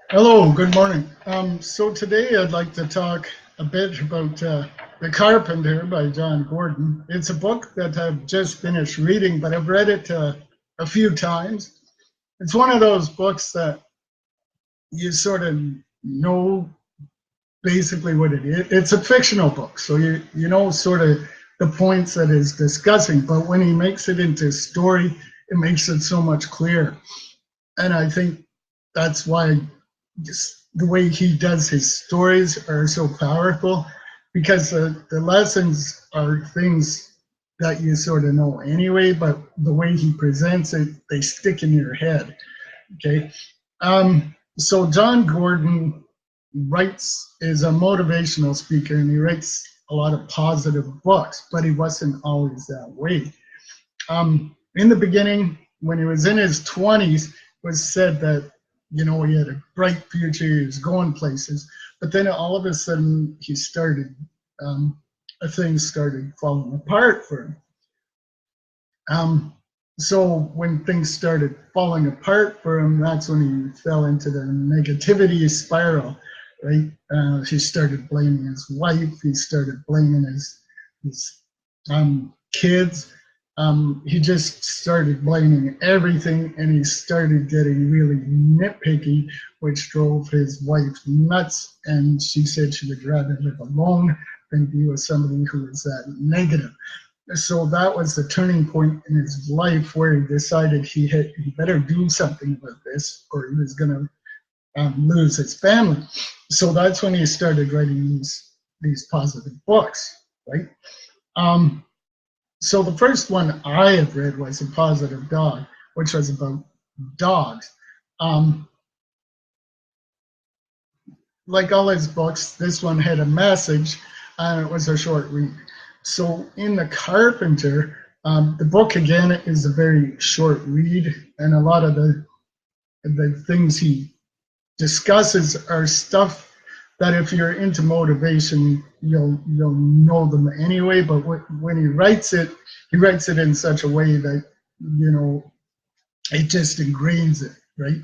Hello, good morning. So today I'd like to talk a bit about The Carpenter by John Gordon. It's a book that I've just finished reading, but I've read it a few times. It's one of those books that you sort of know basically what it is. It's a fictional book, so you know sort of the points that it's discussing, but when he makes it into story, it makes it so much clearer. And I think that's why just the way he does his stories are so powerful because the lessons are things that you sort of know anyway, but the way he presents it, they stick in your head. Okay. So John Gordon writes is a motivational speaker and he writes a lot of positive books, but he wasn't always that way. In the beginning, when he was in his 20s, it was said that he had a bright future, he was going places, but then all of a sudden he started things started falling apart for him. So when things started falling apart for him, that's when he fell into the negativity spiral, right? He started blaming his wife, he started blaming his kids. He just started blaming everything and he started getting really nitpicky, which drove his wife nuts. And she said she would rather live alone than be with somebody who was that negative. So that was the turning point in his life where he decided he better do something about this or he was going to lose his family. So that's when he started writing these positive books, right? So the first one I have read was A Positive Dog, which was about dogs. Um, like all his books, this one had a message and it was a short read. So in The Carpenter, the book again is a very short read, and a lot of the things he discusses are stuff that if you're into motivation, you'll know them anyway. But when he writes it in such a way that it just ingrains it, right?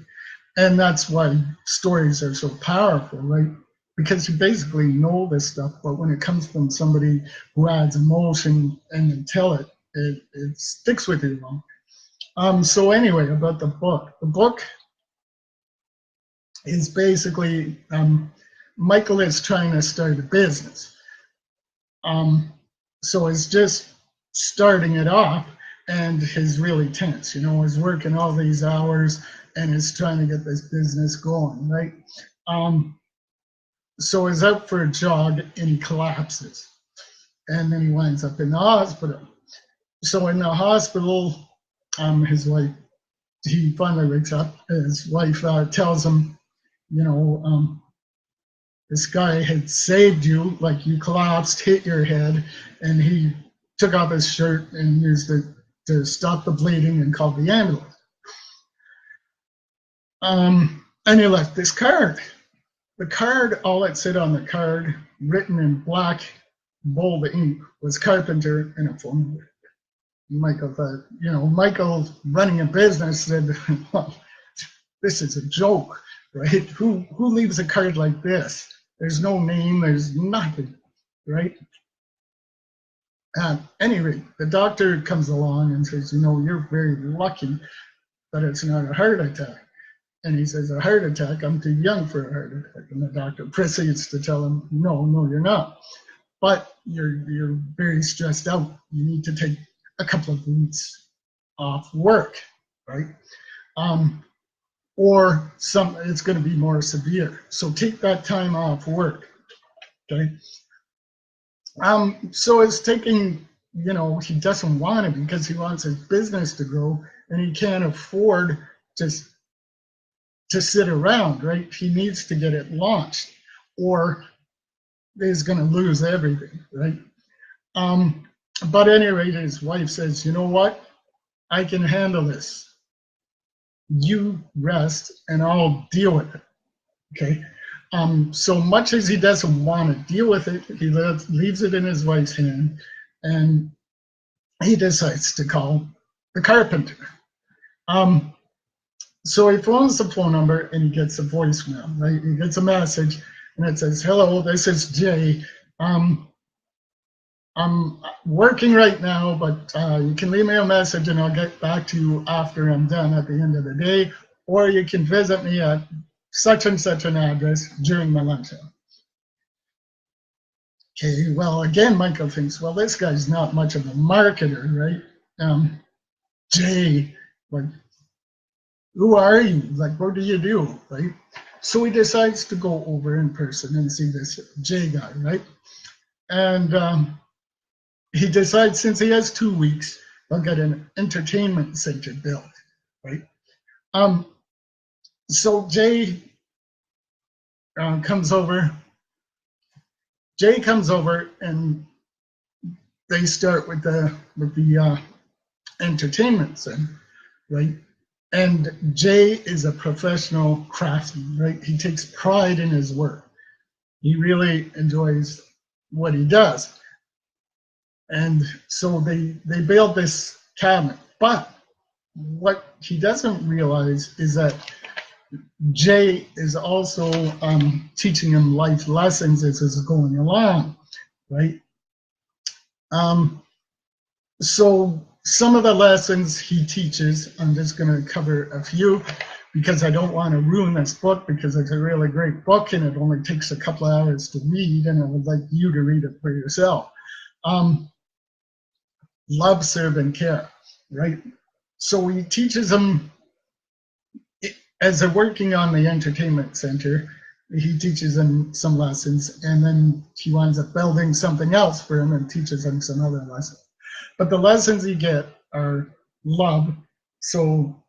And that's why stories are so powerful, right? Because you basically know this stuff, but when it comes from somebody who adds emotion and they tell it, it sticks with you long. So anyway, about the book is basically Michael is trying to start a business. So it's just starting it off, and he's really tense. He's working all these hours and he's trying to get this business going, right? So he's out for a jog and he collapses, and then he winds up in the hospital. So in the hospital, his wife, he finally wakes up. His wife tells him, you know, this guy had saved you, like you collapsed, hit your head, and he took off his shirt and used it to stop the bleeding and called the ambulance. And he left this card. The card, all it said on the card, written in black, bold ink, was Carpenter and a phone number. Michael thought, Michael running a business said, well, this is a joke, right? Who leaves a card like this? There's no name, there's nothing, right? At any rate, the doctor comes along and says, you're very lucky that it's not a heart attack. And he says, a heart attack? I'm too young for a heart attack. And the doctor proceeds to tell him, no, you're not. But you're very stressed out. You need to take a couple of weeks off work, right? Or it's going to be more severe. So take that time off work, okay? So it's taking, he doesn't want it because he wants his business to grow and he can't afford just to sit around, right? He needs to get it launched or he's going to lose everything, right? But at any rate, his wife says, you know what? I can handle this. You rest and I'll deal with it, okay? So much as he doesn't want to deal with it, he leaves it in his wife's hand and he decides to call the carpenter. So he phones the phone number and he gets a voicemail, right? He gets a message and it says, "Hello, this is Jay. Um, I'm working right now, but you can leave me a message and I'll get back to you after I'm done at the end of the day, or you can visit me at such and such an address during my lunch hour." Okay, well, again, Michael thinks, well, this guy's not much of a marketer, right? Jay, like, who are you? Like, what do you do, right? So he decides to go over in person and see this Jay guy, right? And he decides, since he has 2 weeks, he'll get an entertainment center built, right? Um, so comes over. Jay comes over, and they start with the entertainment center, right? And Jay is a professional craftsman, right? He takes pride in his work. He really enjoys what he does. And so they build this cabinet. But what he doesn't realize is that Jay is also teaching him life lessons as he's going along, right? Um, so some of the lessons he teaches, I'm just going to cover a few because I don't want to ruin this book because it's a really great book and it only takes a couple of hours to read, and I would like you to read it for yourself. Love, serve, and care, right? So he teaches them, as they're working on the entertainment center, he teaches them some lessons, and then he winds up building something else for him and teaches them some other lessons. But the lessons you get are love. So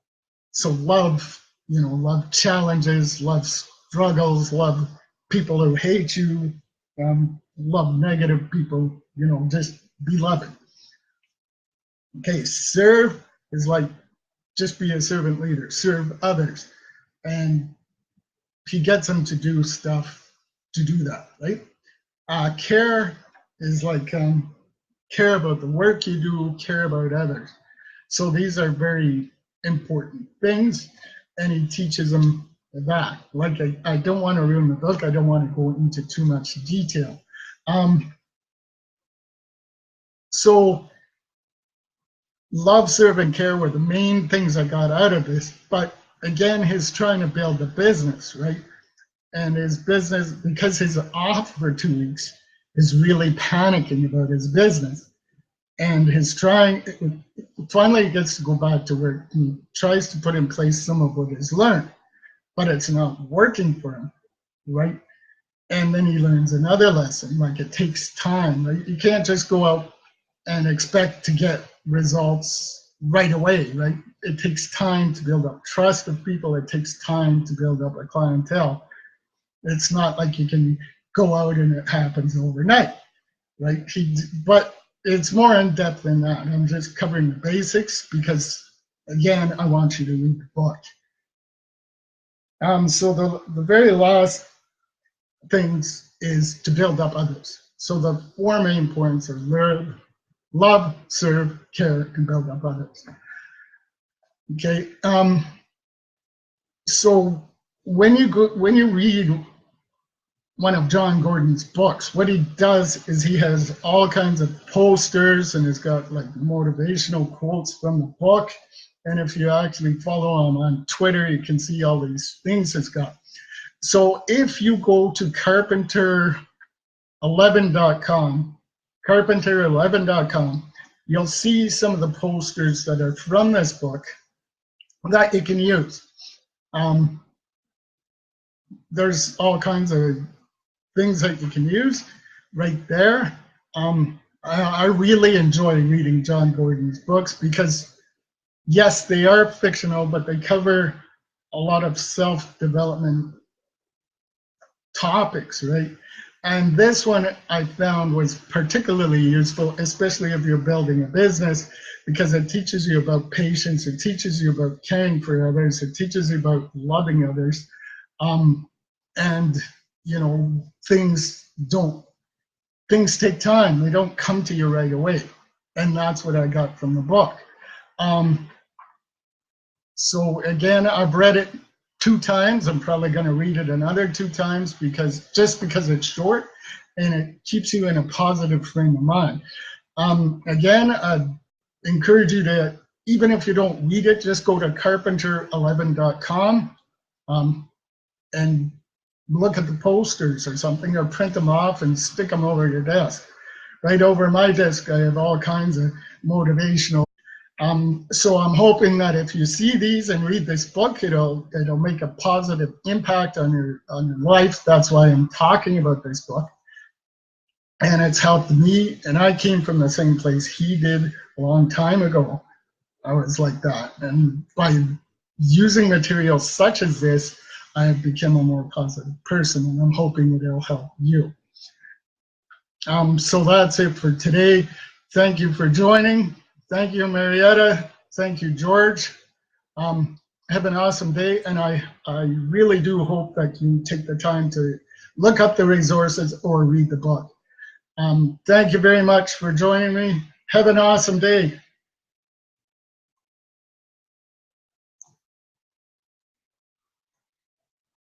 love, love challenges, love struggles, love people who hate you, love negative people, just be loving. Okay, serve is like just be a servant leader, serve others. And he gets them to do stuff to do that, right? Care is like care about the work you do, care about others. So these are very important things, and he teaches them that. Like, I don't want to ruin the book. I don't want to go into too much detail. So love, serve, and care were the main things I got out of this. But again, he's trying to build a business, right? And his business, because he's off for 2 weeks, is really panicking about his business. And finally he gets to go back to work. He tries to put in place some of what he's learned, but it's not working for him, right? And then he learns another lesson, like it takes time, right? You can't just go out and expect to get results right away, right? It takes time to build up trust of people. It takes time to build up a clientele. It's not like you can go out and it happens overnight, right? But it's more in depth than that. I'm just covering the basics because, again, I want you to read the book. So the very last things is to build up others. So the four main points are love, serve, care, and build up others. Okay. So when you read one of John Gordon's books, what he does is he has all kinds of posters and he's got like motivational quotes from the book. And if you actually follow him on Twitter, you can see all these things he's got. So if you go to carpenter11.com, carpenter11.com, you'll see some of the posters that are from this book that you can use. There's all kinds of things that you can use right there. I really enjoy reading John Gordon's books because, yes, they are fictional, but they cover a lot of self-development topics, right? And this one I found was particularly useful, especially if you're building a business, because it teaches you about patience, it teaches you about caring for others, it teaches you about loving others. And things take time. They don't come to you right away. And that's what I got from the book. So again, I've read it 2 times. I'm probably going to read it another 2 times because it's short and it keeps you in a positive frame of mind. Again, I encourage you to, even if you don't read it, just go to carpenter11.com and look at the posters or something, or print them off and stick them over your desk. Right over my desk, I have all kinds of motivational. So I'm hoping that if you see these and read this book, it'll make a positive impact on your life. That's why I'm talking about this book. And it's helped me, and I came from the same place he did a long time ago. I was like that. And by using materials such as this, I have become a more positive person, and I'm hoping it'll help you. So that's it for today. Thank you for joining. Thank you, Marietta. Thank you, George. Have an awesome day, and I really do hope that you take the time to look up the resources or read the book. Thank you very much for joining me. Have an awesome day.